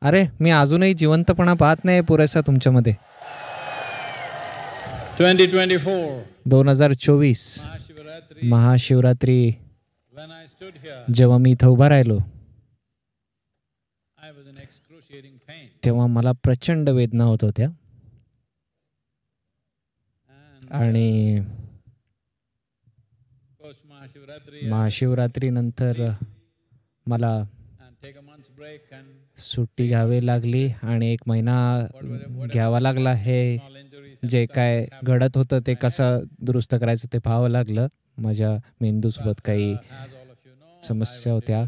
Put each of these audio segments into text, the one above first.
अरे मी अजूनही जिवंतपणा पाहत नाही पुरेसा तुमच्यामध्ये. 2024 महाशिवरात्री जेव्हा मी इथं उभा राहिलो तेव्हा मला प्रचंड वेदना होत होत्या. आणि महाशिवरात्री नंतर मला सुट्टी घ्यावी लागली आणि 1 महिना घ्यावा लागला. हे जे काय घडत होतं ते कसं दुरुस्त करायचं ते पाहावं लागलं. माझ्या मेंदूसोबत काही समस्या होत्या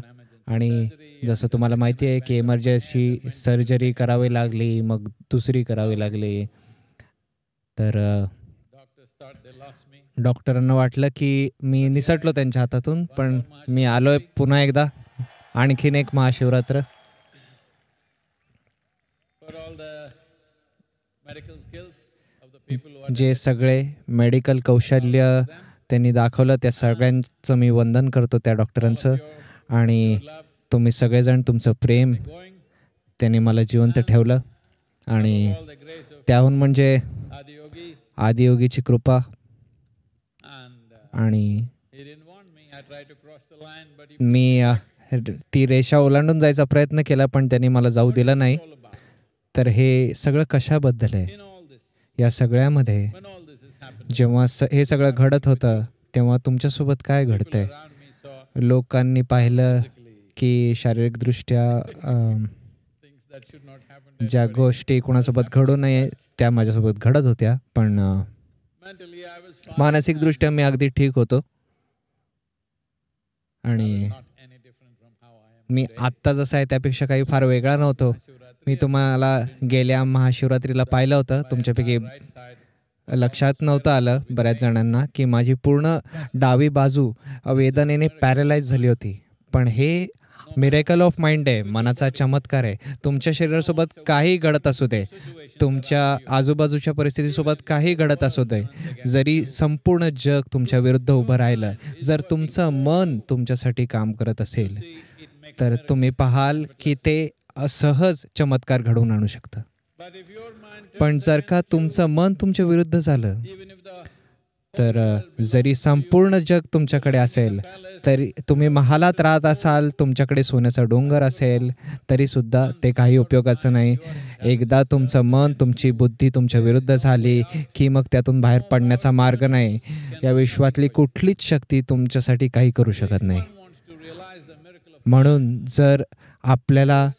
आणि जसं तुम्हाला माहिती आहे की इमर्जन्सी सर्जरी करावी लागली, मग दुसरी करावी लागली. तर डॉक्टरांना वाटलं की मी निसटलो त्यांच्या हातातून, पण मी आलोय पुन्हा एकदा आणखीन एक महाशिवरात्र. जे सगळे मेडिकल कौशल्य त्यांनी दाखवलं त्या सगळ्यांचं मी वंदन करतो, त्या डॉक्टरांचं. आणि तुम्ही सगळेजण तुमचं प्रेम त्यांनी मला जिवंत ठेवलं. आणि त्याहून म्हणजे आदियोगीची कृपा. आणि मी ती रेषा ओलांडून जायचा प्रयत्न केला पण त्यांनी मला जाऊ दिलं नाही. तर हे सगळं कशाबद्दल आहे? या सगळ्यामध्ये जेव्हा हे सगळं घडत होतं तेव्हा तुमच्यासोबत काय घडतंय? लोकांनी पाहिलं की शारीरिकदृष्ट्या ज्या गोष्टी कोणासोबत घडू नये त्या माझ्यासोबत घडत होत्या, पण मानसिकदृष्ट्या मी अगदी ठीक होतो. आणि मी आत्ता जसा आहे त्यापेक्षा काही फार वेगळा नव्हतो. मी तुम्हाला गेल्या महाशिवरात्रीला पाहिलं होतं. तुमच्यापैकी लक्षात नव्हतं आलं बऱ्याच जणांना की माझी पूर्ण डावी बाजू वेदनेने पॅरलाइज झाली होती. पण हे मिरेकल ऑफ माइंड आहे, मनाचा चमत्कार आहे. तुमच्या शरीरासोबत काही घडत असू दे, तुमच्या आजूबाजूच्या परिस्थितीसोबत काही घडत असू दे, जरी संपूर्ण जग तुमच्या विरुद्ध उभं राहिलं, जर तुमचं मन तुमच्यासाठी काम करत असेल तर तुम्ही पाहाल की ते सहज चमत्कार घडवून आणू शकतं. पण जर का तुमचं मन तुमच्या विरुद्ध झालं तर जरी संपूर्ण जग तुमच्याकडे असेल, तरी तुम्ही महालात राहत असाल, तुमच्याकडे सोन्याचा डोंगर असेल, तरी सुद्धा ते काही उपयोगाचं नाही. एकदा तुमचं मन, तुमची बुद्धी तुमच्या विरुद्ध झाली की मग त्यातून बाहेर पडण्याचा मार्ग नाही. या विश्वातली कुठलीच शक्ती तुमच्यासाठी काही करू शकत नाही. म्हणून जर आपल्याला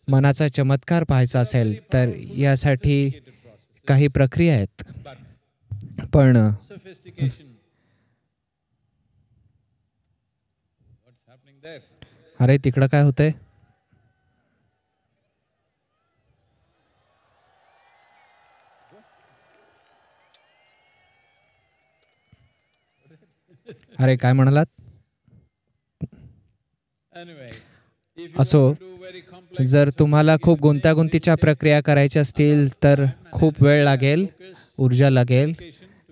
मनाचा चमत्कार पाहायचा असेल तर यासाठी काही प्रक्रिया आहेत. पण अरे तिकडं काय होतंय? अरे काय म्हणालात? असो, जर तुम्हाला खूप गुंतागुंतीच्या प्रक्रिया करायच्या असतील तर खूप वेळ लागेल, ऊर्जा लागेल,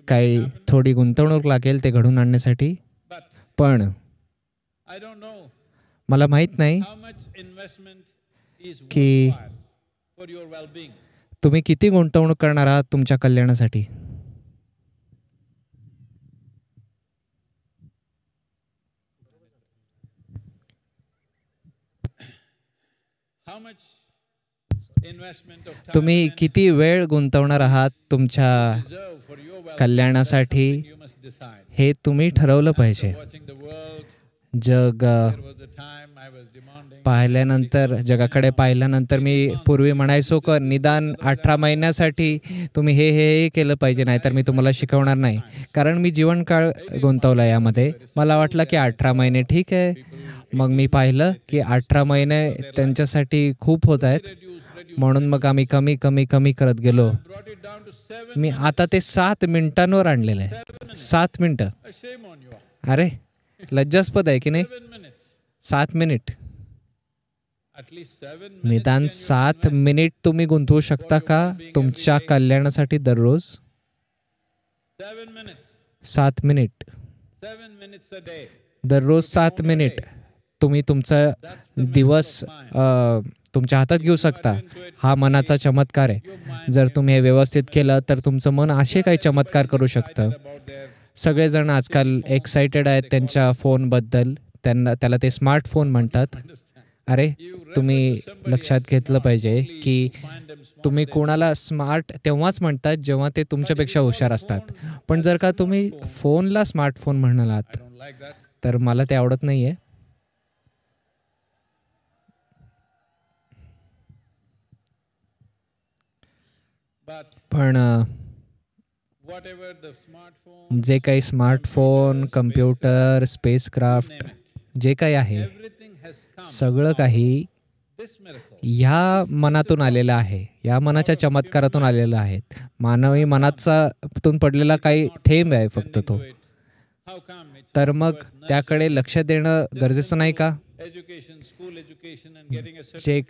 काही थोडी गुंतवणूक लागेल ते घडून आणण्यासाठी. पण मला माहित नाही की तुम्ही किती गुंतवणूक करणार आहात तुमच्या कल्याणासाठी. तुम्ही किती वेळ गुंतवणार आहात तुमच्या कल्याणासाठी हे तुम्ही ठरवलं पाहिजे. जग पाहिल्यानंतर, जगाकडे पाहिल्यानंतर मी पूर्वी म्हणायचो की निदान 18 महिन्यासाठी तुम्ही हे केलं पाहिजे, नाहीतर मी तुम्हाला शिकवणार नाही. कारण मी जीवनकाळ गुंतवला यामध्ये. मला वाटलं की 18 महिने ठीक आहे. मग मी पाहिलं की 18 महिने त्यांच्यासाठी खूप होत आहेत. म्हणून मग आम्ही कमी कमी कमी करत गेलो. मी आता ते 7 मिनिटांवर आणलेलं आहे. 7 मिनिटं. अरे लज्जास्पद आहे की नाही? 7 मिनिट. निदान 7 मिनिट तुम्ही गुंतवू शकता का तुमच्या कल्याणासाठी दररोज? 7 मिनिट. दररोज 7 मिनिट. तुम्ही तुमचा दिवस तुमच्या हातात घेऊ शकता. हा मनाचा चमत्कार आहे. जर तुम्ही हे व्यवस्थित केलं तर तुमचं मन असे काही चमत्कार करू शकतं. सगळेजण आजकाल एक्साइटेड आहेत त्यांच्या फोनबद्दल. त्याला ते स्मार्टफोन म्हणतात. अरे, तुम्ही लक्षात घेतलं पाहिजे की तुम्ही कोणाला स्मार्ट तेव्हाच म्हणतात जेव्हा ते तुमच्यापेक्षा हुशार असतात. पण जर का तुम्ही फोनला स्मार्टफोन म्हणालात तर मला ते आवडत नाही आहे. पण जे काही स्मार्टफोन, कम्प्युटर, स्पेसक्राफ्ट जे काही आहे, सगळं काही ह्या मनातून आलेलं आहे. या मनाच्या चमत्कारातून आलेलं आहे. मानवी मनातून पडलेला काही थेंब आहे फक्त तो. तर मग त्याकडे लक्ष देणं गरजेचं नाही का? जे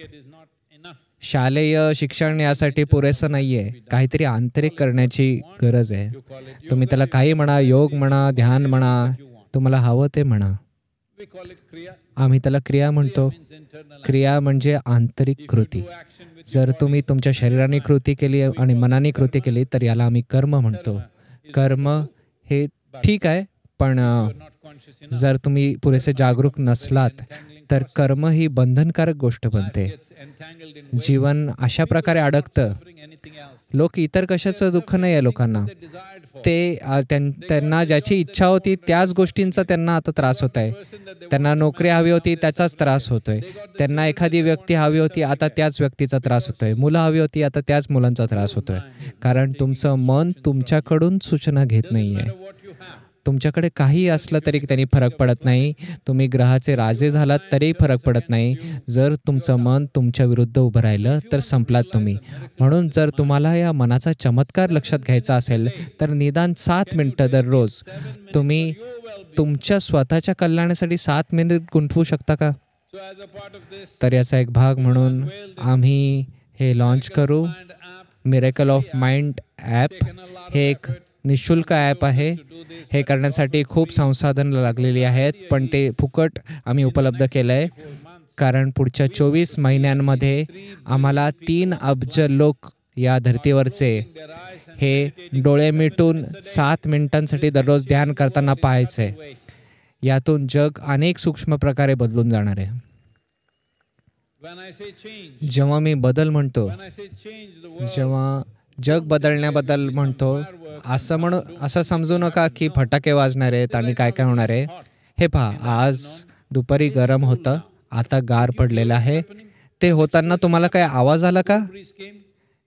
शालेय शिक्षण यासाठी पुरेसं नाहीये. काहीतरी आंतरिक करण्याची गरज आहे. तुम्ही त्याला काही म्हणा, योग म्हणा, ध्यान म्हणा, तुम्हाला हवं ते म्हणा. आम्ही त्याला क्रिया म्हणतो. क्रिया म्हणजे आंतरिक कृती. जर तुम्ही तुमच्या शरीराने कृती केली आणि मनाने कृती केली तर याला आम्ही कर्म म्हणतो. कर्म हे ठीक आहे, पण जर तुम्ही पुरेसे जागरूक नसलात तर कर्म ही बंधनकारक गोष्ट बनते. जीवन अशा प्रकारे अडकतं. लोक इतर कशाचं दुःख नाही आहे लोकांना. त्यांना ज्याची इच्छा होती त्याच गोष्टींचा त्यांना आता त्रास होत आहे. त्यांना नोकरी हवी होती त्याचाच त्रास होतोय. त्यांना एखादी व्यक्ती हवी होती आता त्याच व्यक्तीचा त्रास होतोय. मुलं हवी होती आता त्याच मुलांचा त्रास होतोय. कारण तुमचं मन तुमच्याकडून सूचना घेत नाहीये. तुमच्याकडे काही असलं तरी त्यांनी फरक पडत नाही. तुम्ही ग्रहाचे राजे झालात तरी फरक पडत नाही. जर तुमचं मन तुमच्या विरुद्ध उभं राहिलं तर संपलात तुम्ही. म्हणून जर तुम्हाला या मनाचा चमत्कार लक्षात घ्यायचा असेल तर निदान 7 मिनिटं दररोज तुम्ही तुमच्या स्वतःच्या कल्याणासाठी 7 मिनिट गुंतवू शकता का? तर याचा एक भाग म्हणून आम्ही हे लॉन्च करू. मिरेकल ऑफ माइंड ॲप हे एक निःशुल्क ॲप आहे. हे करण्यासाठी खूप संसाधनं लागलेली आहेत, पण ते फुकट आम्ही उपलब्ध केलं आहे. कारण पुढच्या 24 महिन्यांमध्ये आम्हाला 3 अब्ज लोक या धर्तीवरचे हे डोळे मिटून 7 मिनिटांसाठी दररोज ध्यान करताना पाहायचं आहे. यातून जग अनेक सूक्ष्म प्रकारे बदलून जाणार आहे. जेव्हा मी बदल म्हणतो, जेव्हा जग बदलण्याबद्दल म्हणतो, असं समजू नका की फटाके वाजणार आहेत आणि काय काय होणार आहे. हे पहा, आज दुपारी गरम होतं, आता गार पडलेलं आहे. ते होताना तुम्हाला काय आवाज आला का?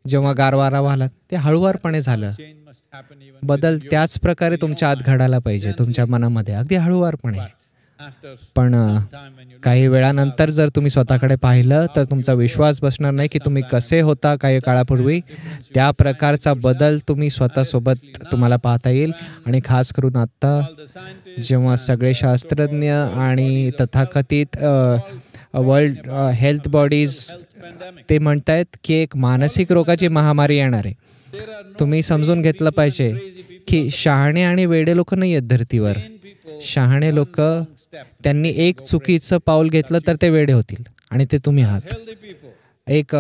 जेव्हा गार वारा वाहला ते हळुवारपणे झालं. बदल त्याच प्रकारे तुमच्या आत घडायला पाहिजे, तुमच्या मनामध्ये अगदी हळुवारपणे. पण काही वेळानंतर जर तुम्ही स्वतःकडे पाहिलं तर तुमचा विश्वास बसणार नाही की तुम्ही कसे होता काही काळापूर्वी. त्या प्रकारचा बदल तुम्ही स्वतःसोबत तुम्हाला पाहता येईल. आणि खास करून आत्ता जेव्हा सगळे शास्त्रज्ञ आणि तथाकथित वर्ल्ड हेल्थ बॉडीज ते म्हणतायत की एक मानसिक रोगाची महामारी येणार आहे. तुम्ही समजून घेतलं पाहिजे की शहाणे आणि वेडे लोक नाही आहेत धर्तीवर. शहाणे लोक त्यांनी एक चुकीचं पाऊल घेतलं तर ते वेडे होतील आणि ते तुम्ही आहात. एक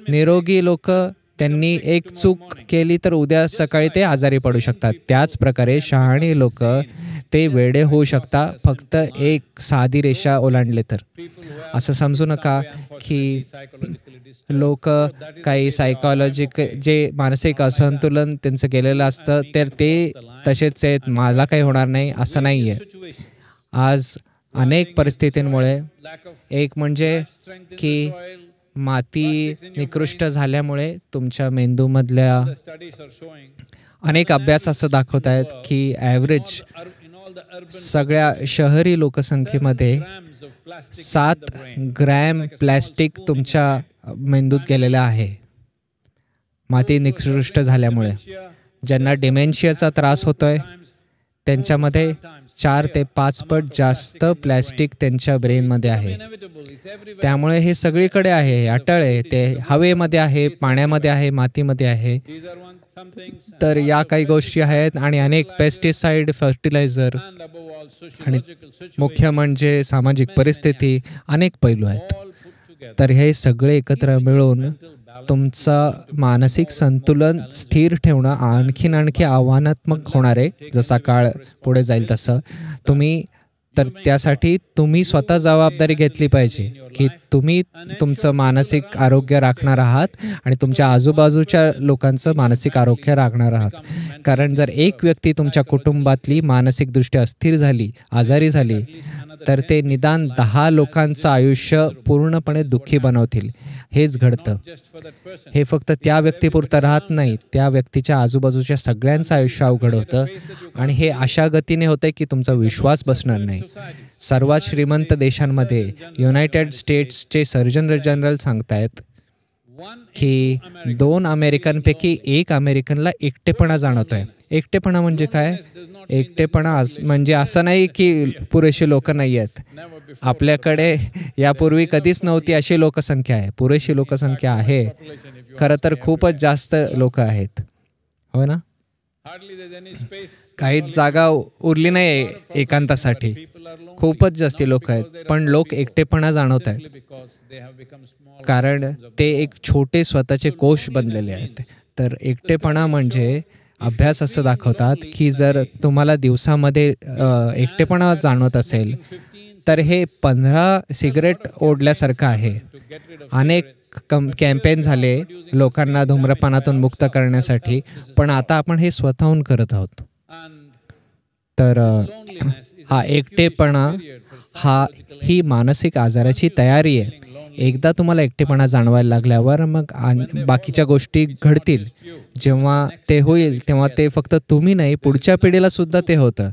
निरोगी लोक त्यांनी एक चूक केली तर उद्या सकाळी ते आजारी पडू शकतात. त्याच प्रकारे शहाणे लोक ते वेडे होऊ शकतात फक्त एक साधी रेषा ओलांडले तर. असं समजू नका की लोक काही सायकॉलॉजिक जे मानसिक असंतुलन त्यांचं केलेलं असतं तर ते तसेच आहेत, मला काही होणार नाही असं नाही आहे. आज अनेक परिस्थितींमुळे, एक म्हणजे की माती निकृष्ट झाल्यामुळे तुमच्या मेंदूमधल्या अनेक अभ्यास असं दाखवत आहेत की ॲव्हरेज सगळ्या शहरी लोकसंख्येमध्ये 7 ग्रॅम प्लॅस्टिक तुमच्या मेंदूत गेलेलं आहे माती निकृष्ट झाल्यामुळे. ज्यांना डिमेन्शियाचा त्रास होतोय त्यांच्यामध्ये 4 ते 5 पट जास्त प्लॅस्टिक त्यांच्या ब्रेनमध्ये आहे. त्यामुळे हे सगळीकडे आहे, अटळ आहे. ते हवेमध्ये आहे, पाण्यामध्ये आहे, मातीमध्ये आहे. तर या काही गोष्टी आहेत आणि अनेक पेस्टिसाइड, फर्टिलायझर आणि मुख्य म्हणजे सामाजिक परिस्थिती, अनेक पैलू आहेत. तर हे सगळे एकत्र मिळून तुमचं मानसिक संतुलन स्थिर ठेवणं आणखी आव्हानात्मक होणार आहे. जसा काळ पुढे जाईल तसं तर त्यासाठी तुम्ही स्वतः जबाबदारी घेतली पाहिजे की तुम्ही तुमचं मानसिक आरोग्य राखणार आहात आणि तुमच्या आजूबाजूच्या लोकांचं मानसिक आरोग्य राखणार आहात. कारण जर एक व्यक्ती तुमच्या कुटुंबातली मानसिकदृष्ट्या अस्थिर झाली, आजारी झाली, तर ते निदान 10 लोकांचं आयुष्य पूर्णपणे दुःखी बनवतील. हेच घडतं. हे फक्त त्या व्यक्तीपुरतं राहत नाही, त्या व्यक्तीच्या आजूबाजूच्या सगळ्यांचं आयुष्य अवघड होतं आणि हे अशा गतीने होतं की तुमचा विश्वास बसणार नाही. सर्वात श्रीमंत देशांमध्ये युनायटेड स्टेट्सचे सर्जन जनरल सांगतायत की 2 अमेरिकनपैकी 1 अमेरिकनला एकटेपणा जाणवतोय. एकटेपणा म्हणजे काय? एकटेपणा म्हणजे असं नाही की पुरेशी लोक नाही आहेत. आपल्याकडे यापूर्वी कधीच नव्हती अशी लोकसंख्या आहे. पुरेशी लोकसंख्या आहे. खरं तर खूपच जास्त लोक आहेत, हो ना? काहीच जागा उरली नाही एकांतासाठी. खूपच जास्ती लोक आहेत, पण लोक एकटेपणा जाणवत आहेत कारण ते एक छोटे स्वतःचे कोश बनलेले आहेत. तर एकटेपणा म्हणजे अभ्यास असं दाखवतात की जर तुम्हाला दिवसामध्ये एकटेपणा जाणवत असेल तर हे 15 सिगरेट ओढल्यासारखं आहे. अनेक कॅम्पेन झाले लोकांना धूम्रपानातून मुक्त करण्यासाठी, पण आता आपण हे स्वतःहून करत आहोत. तर हा एकटेपणा ही मानसिक आजाराची तयारी आहे. एकदा तुम्हाला एकटेपणा जाणवायला लागल्यावर मग बाकीच्या गोष्टी घडतील. जेव्हा ते होईल तेव्हा ते फक्त तुम्ही नाही, पुढच्या पिढीला सुद्धा ते होतं.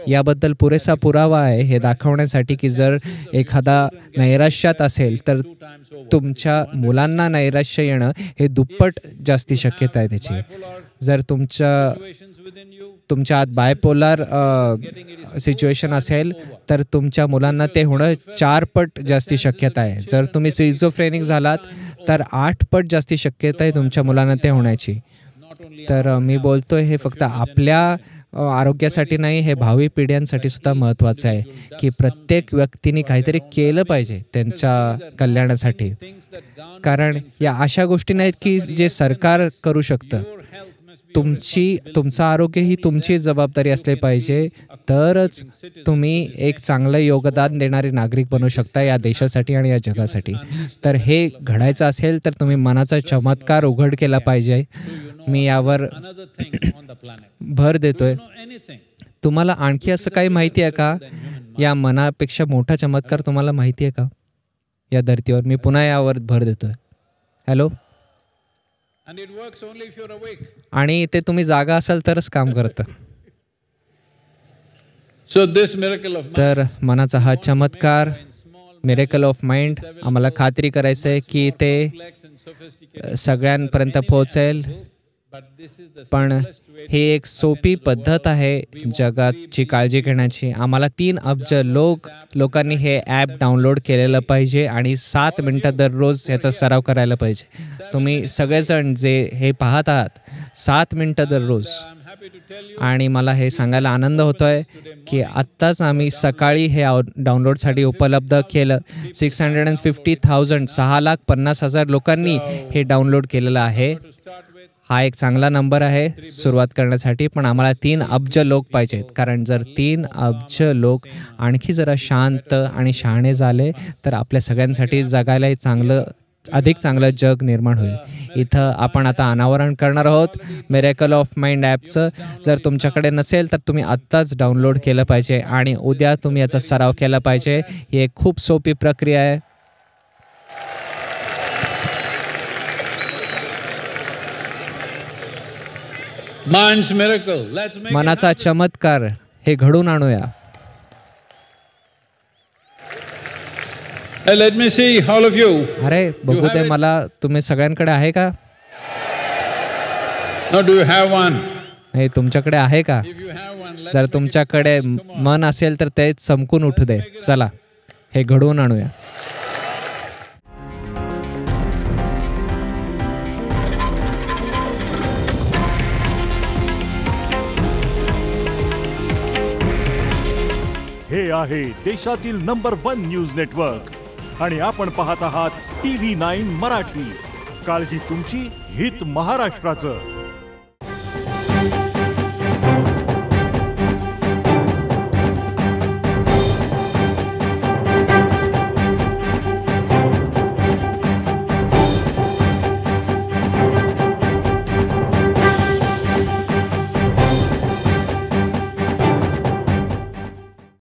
याबद्दल पुरेसा पुरावा आहे हे दाखवण्यासाठी की जर एखादा नैराश्यात असेल तर तुमच्या मुलांना नैराश्य येणं हे दुप्पट जास्ती शक्यता आहे त्याची. जर तुमच्या आत बायपोलर सिच्युएशन असेल तर तुमच्या मुलांना ते होणं 4 पट जास्ती शक्यता आहे. जर तुम्ही सिझोफ्रेनिक झालात तर 8 पट जास्ती शक्यता आहे तुमच्या मुलांना ते होण्याची. तर मी बोलतोय हे फक्त आपल्या आरोग्यासाठी नाही, हे भावी पिढ्यांसाठी सुद्धा महत्त्वाचं आहे की प्रत्येक व्यक्तीने काहीतरी केलं पाहिजे त्यांच्या कल्याणासाठी. कारण या अशा गोष्टी नाहीत की जे सरकार करू शकतं. तुमचं आरोग्य ही तुमची जबाबदारी असली पाहिजे, तरच तुम्ही एक चांगलं योगदान देणारे नागरिक बनू शकता या देशासाठी आणि या जगासाठी. तर हे घडायचं असेल तर तुम्ही मनाचा चमत्कार उघड केला पाहिजे. मी यावर भर देतोय. तुम्हाला आणखी असं काही माहिती आहे का? या मनापेक्षा मोठा चमत्कार तुम्हाला माहिती आहे का या धर्तीवर? मी पुन्हा यावर भर देतोय. हॅलो. आणि ते तुम्ही जागा असाल तरच काम करतं. तर मनाचा हा चमत्कार, मिरेकल ऑफ माइंड, आम्हाला खात्री करायचं आहे की ते सगळ्यांपर्यंत पोहोचेल. पण ही एक सोपी पद्धत आहे जगाची काळजी घेण्याची. आम्हाला 3 अब्ज लोकांनी हे ॲप डाउनलोड केलेलं पाहिजे आणि 7 मिनिटं दररोज ह्याचा सराव करायला पाहिजे. तुम्ही सगळेजण जे हे पाहत आहात 7 मिनिटं दररोज. आणि मला हे सांगायला आनंद होतोय की आत्ताच आम्ही सकाळी हे डाउनलोडसाठी उपलब्ध केलं. 650,000 लोकांनी हे डाउनलोड केलेलं आहे. हा एक चांगला नंबर आहे सुरुवात करण्यासाठी, पण आम्हाला 3 अब्ज लोक पाहिजेत. कारण जर 3 अब्ज लोक आणखी जरा शांत आणि शहाणे झाले तर आपल्या सगळ्यांसाठी जगायला अधिक चांगलं जग निर्माण होईल. इथं आपण आता अनावरण करणार आहोत मिरेकल ऑफ माइंड ॲपचं. जर तुमच्याकडे नसेल तर तुम्ही आत्ताच डाउनलोड केलं पाहिजे आणि उद्या तुम्ही याचा सराव केला पाहिजे. ही एक खूप सोपी प्रक्रिया आहे. मनाचा चमत्कार हे घडून आणूया. Let me see all of you. अरे बघू दे मला, तुम्ही सगळ्यांकडे आहे का? No, do you have one? हे तुमच्याकडे आहे का? जर तुमच्याकडे मन असेल तर ते चमकून उठू दे. चला हे घडवून आणूया. हे आहे देशातील नंबर 1 न्यूज नेटवर्क आणि आपण पाहत आहात TV9 मराठी. काळजी तुमची, हित महाराष्ट्राचं.